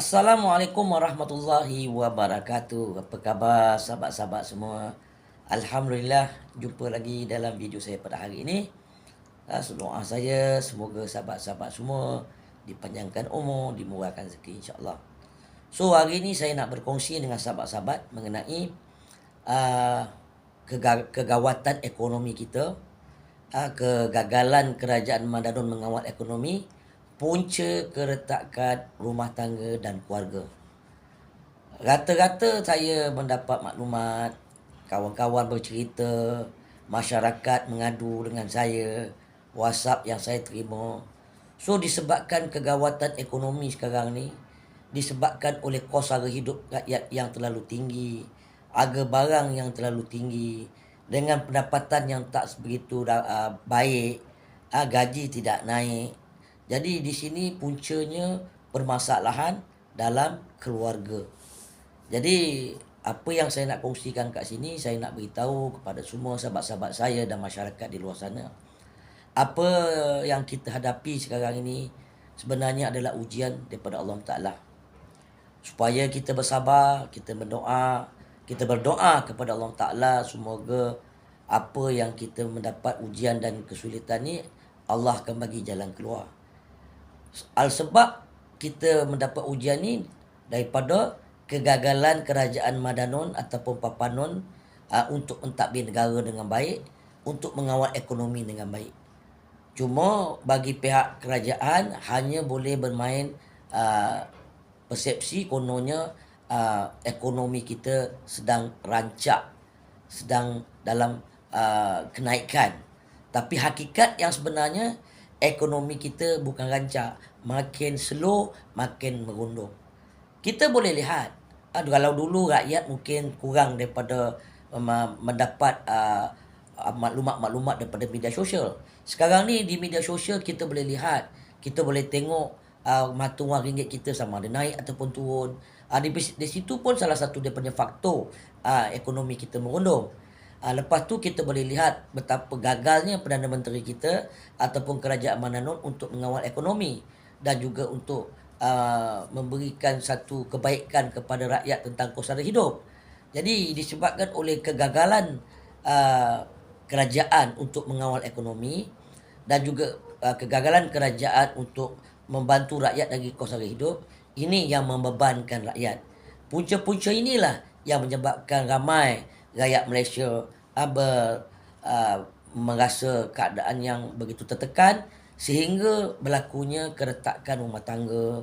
Assalamualaikum warahmatullahi wabarakatuh. Apa khabar sahabat-sahabat semua? Alhamdulillah jumpa lagi dalam video saya pada hari ini. Doa saya semoga sahabat-sahabat semua dipanjangkan umur, dimurahkan rezeki insya-Allah. So hari ini saya nak berkongsi dengan sahabat-sahabat mengenai uh, kegawatan ekonomi kita, kegagalan kerajaan Madadun mengawal ekonomi, punca keretakan rumah tangga dan keluarga. Rata-rata saya mendapat maklumat, kawan-kawan bercerita, masyarakat mengadu dengan saya, WhatsApp yang saya terima. So disebabkan kegawatan ekonomi sekarang ni, disebabkan oleh kos harga hidup rakyat yang terlalu tinggi, harga barang yang terlalu tinggi, dengan pendapatan yang tak begitu baik, gaji tidak naik. Jadi di sini puncanya permasalahan dalam keluarga. Jadi apa yang saya nak kongsikan kat sini, saya nak beritahu kepada semua sahabat-sahabat saya dan masyarakat di luar sana. Apa yang kita hadapi sekarang ini sebenarnya adalah ujian daripada Allah Ta'ala. Supaya kita bersabar, kita berdoa kepada Allah Ta'ala semoga apa yang kita mendapat ujian dan kesulitan ni Allah akan bagi jalan keluar. Sebab kita mendapat ujian ni daripada kegagalan kerajaan Madanon ataupun Papanon untuk mentadbir negara dengan baik, untuk mengawal ekonomi dengan baik. Cuma bagi pihak kerajaan hanya boleh bermain persepsi kononnya ekonomi kita sedang rancak, sedang dalam kenaikan. Tapi hakikat yang sebenarnya ekonomi kita bukan rancak, makin slow, makin merundung. Kita boleh lihat, kalau dulu rakyat mungkin kurang daripada mendapat maklumat-maklumat daripada media sosial. Sekarang ni di media sosial kita boleh lihat, kita boleh tengok mata wang ringgit kita sama ada naik ataupun turun. Di situ pun salah satu daripada faktor ekonomi kita merundung. Lepas tu kita boleh lihat betapa gagalnya Perdana Menteri kita ataupun kerajaan Madanon untuk mengawal ekonomi dan juga untuk memberikan satu kebaikan kepada rakyat tentang kos harga hidup. Jadi disebabkan oleh kegagalan kerajaan untuk mengawal ekonomi dan juga kegagalan kerajaan untuk membantu rakyat dari kos harga hidup, ini yang membebankan rakyat. Punca-punca inilah yang menyebabkan ramai rakyat Malaysia merasa keadaan yang begitu tertekan sehingga berlakunya keretakan rumah tangga,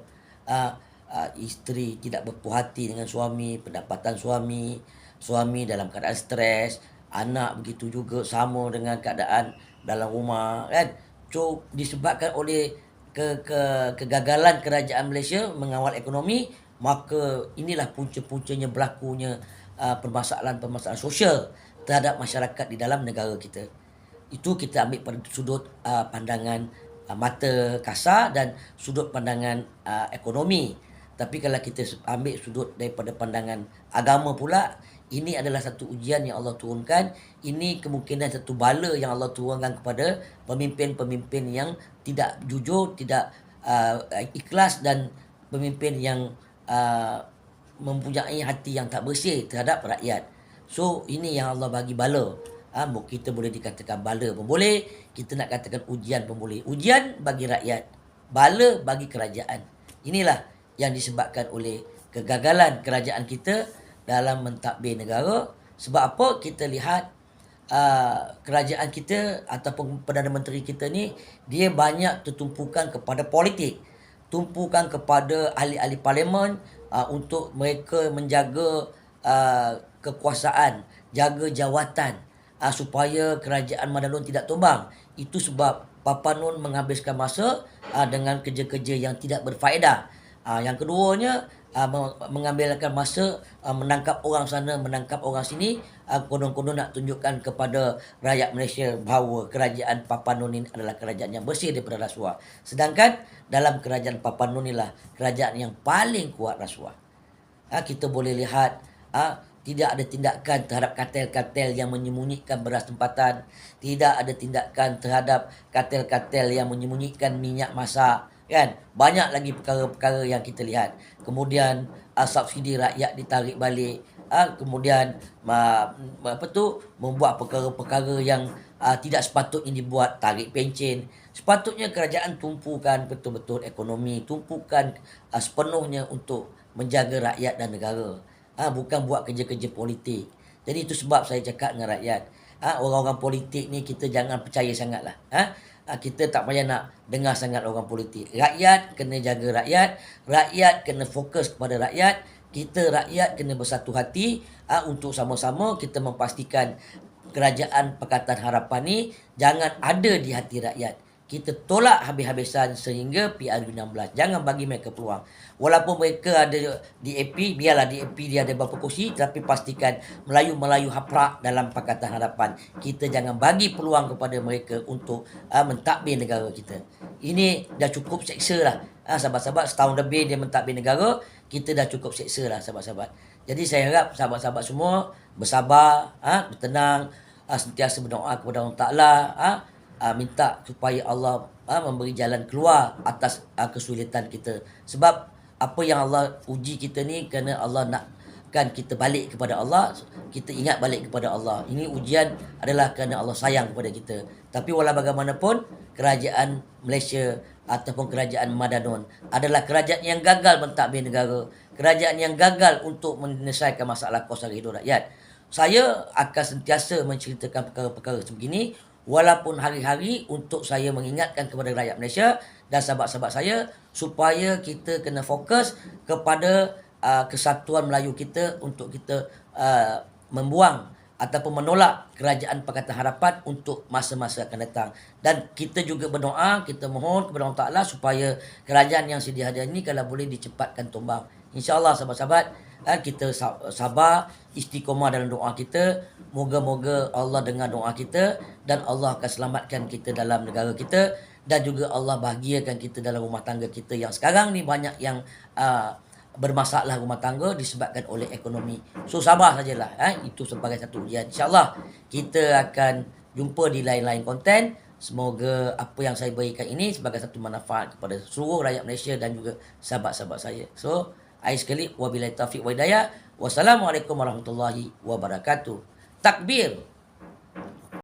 isteri tidak berpuas hati dengan suami, pendapatan suami dalam keadaan stres, anak begitu juga sama dengan keadaan dalam rumah kan. So disebabkan oleh kegagalan kerajaan Malaysia mengawal ekonomi, maka inilah punca-puncanya berlakunya permasalahan-permasalahan sosial terhadap masyarakat di dalam negara kita. Itu kita ambil pada sudut pandangan mata kasar dan sudut pandangan ekonomi. Tapi kalau kita ambil sudut daripada pandangan agama pula, ini adalah satu ujian yang Allah turunkan. Ini kemungkinan satu bala yang Allah turunkan kepada pemimpin-pemimpin yang tidak jujur, tidak ikhlas, dan pemimpin yang mempunyai hati yang tak bersih terhadap rakyat. So ini yang Allah bagi bala. Kita boleh dikatakan bala pun boleh, kita nak katakan ujian pun boleh. Ujian bagi rakyat, bala bagi kerajaan. Inilah yang disebabkan oleh kegagalan kerajaan kita dalam mentadbir negara. Sebab apa? Kita lihat kerajaan kita ataupun Perdana Menteri kita ni, dia banyak tertumpukan kepada politik, tumpukan kepada ahli-ahli parlimen untuk mereka menjaga kekuasaan, jaga jawatan supaya kerajaan Madanon tidak tumbang. Itu sebab Papanon menghabiskan masa dengan kerja-kerja yang tidak berfaedah. Yang keduanya, mengambilkan masa menangkap orang sana, menangkap orang sini, konon-konon nak tunjukkan kepada rakyat Malaysia bahawa kerajaan Papanon ini adalah kerajaan yang bersih daripada rasuah. Sedangkan dalam kerajaan Papanon inilah kerajaan yang paling kuat rasuah. Kita boleh lihat tidak ada tindakan terhadap kartel-kartel yang menyembunyikan beras tempatan, tidak ada tindakan terhadap kartel-kartel yang menyembunyikan minyak masak kan. Banyak lagi perkara-perkara yang kita lihat. Kemudian subsidi rakyat ditarik balik, kemudian membuat perkara-perkara yang tidak sepatutnya dibuat, tarik pencen. Sepatutnya kerajaan tumpukan betul-betul ekonomi, tumpukan sepenuhnya untuk menjaga rakyat dan negara. Bukan buat kerja-kerja politik. Jadi itu sebab saya cakap dengan rakyat. Orang-orang politik ni kita jangan percaya sangatlah. Kita tak payah nak dengar sangat orang politik. Rakyat kena jaga rakyat, rakyat kena fokus kepada rakyat, kita rakyat kena bersatu hati untuk sama-sama kita memastikan kerajaan Pakatan Harapan ni jangan ada di hati rakyat. Kita tolak habis-habisan sehingga PRU16. Jangan bagi mereka peluang. Walaupun mereka ada DAP, biarlah DAP dia ada berapa kursi, tapi pastikan Melayu-Melayu haprak dalam Pakatan Harapan. Kita jangan bagi peluang kepada mereka untuk mentadbir negara kita. Ini dah cukup seksa lah. Sahabat-sahabat, setahun lebih dia mentadbir negara, kita dah cukup seksa lah sahabat-sahabat. Jadi saya harap sahabat-sahabat semua bersabar, bertenang, sentiasa berdoa kepada Allah Ta'ala, minta supaya Allah memberi jalan keluar atas kesulitan kita. Sebab apa yang Allah uji kita ni kerana Allah nakkan kita balik kepada Allah, kita ingat balik kepada Allah. Ini ujian adalah kerana Allah sayang kepada kita. Tapi walau bagaimanapun, kerajaan Malaysia ataupun kerajaan Madanon adalah kerajaan yang gagal mentadbir negara, kerajaan yang gagal untuk menyelesaikan masalah kos harga hidup rakyat. Saya akan sentiasa menceritakan perkara-perkara sebegini walaupun hari-hari untuk saya mengingatkan kepada rakyat Malaysia dan sahabat-sahabat saya supaya kita kena fokus kepada kesatuan Melayu kita untuk kita membuang ataupun menolak kerajaan Pakatan Harapan untuk masa-masa akan datang. Dan kita juga berdoa, kita mohon kepada Allah Ta'ala supaya kerajaan yang sedia ada ini kalau boleh dicepatkan tumbang. InsyaAllah sahabat-sahabat, kita sabar, istiqomah dalam doa kita. Moga-moga Allah dengar doa kita dan Allah akan selamatkan kita dalam negara kita dan juga Allah bahagiakan kita dalam rumah tangga kita yang sekarang ni banyak yang bermasalah rumah tangga disebabkan oleh ekonomi. So sabar sajalah. Itu sebagai satu ujian. InsyaAllah kita akan jumpa di lain-lain konten. Semoga apa yang saya berikan ini sebagai satu manfaat kepada seluruh rakyat Malaysia dan juga sahabat-sahabat saya. So, akhir sekali, wabillahi taufiq wa hidayah. Wassalamualaikum warahmatullahi wabarakatuh. Takbir.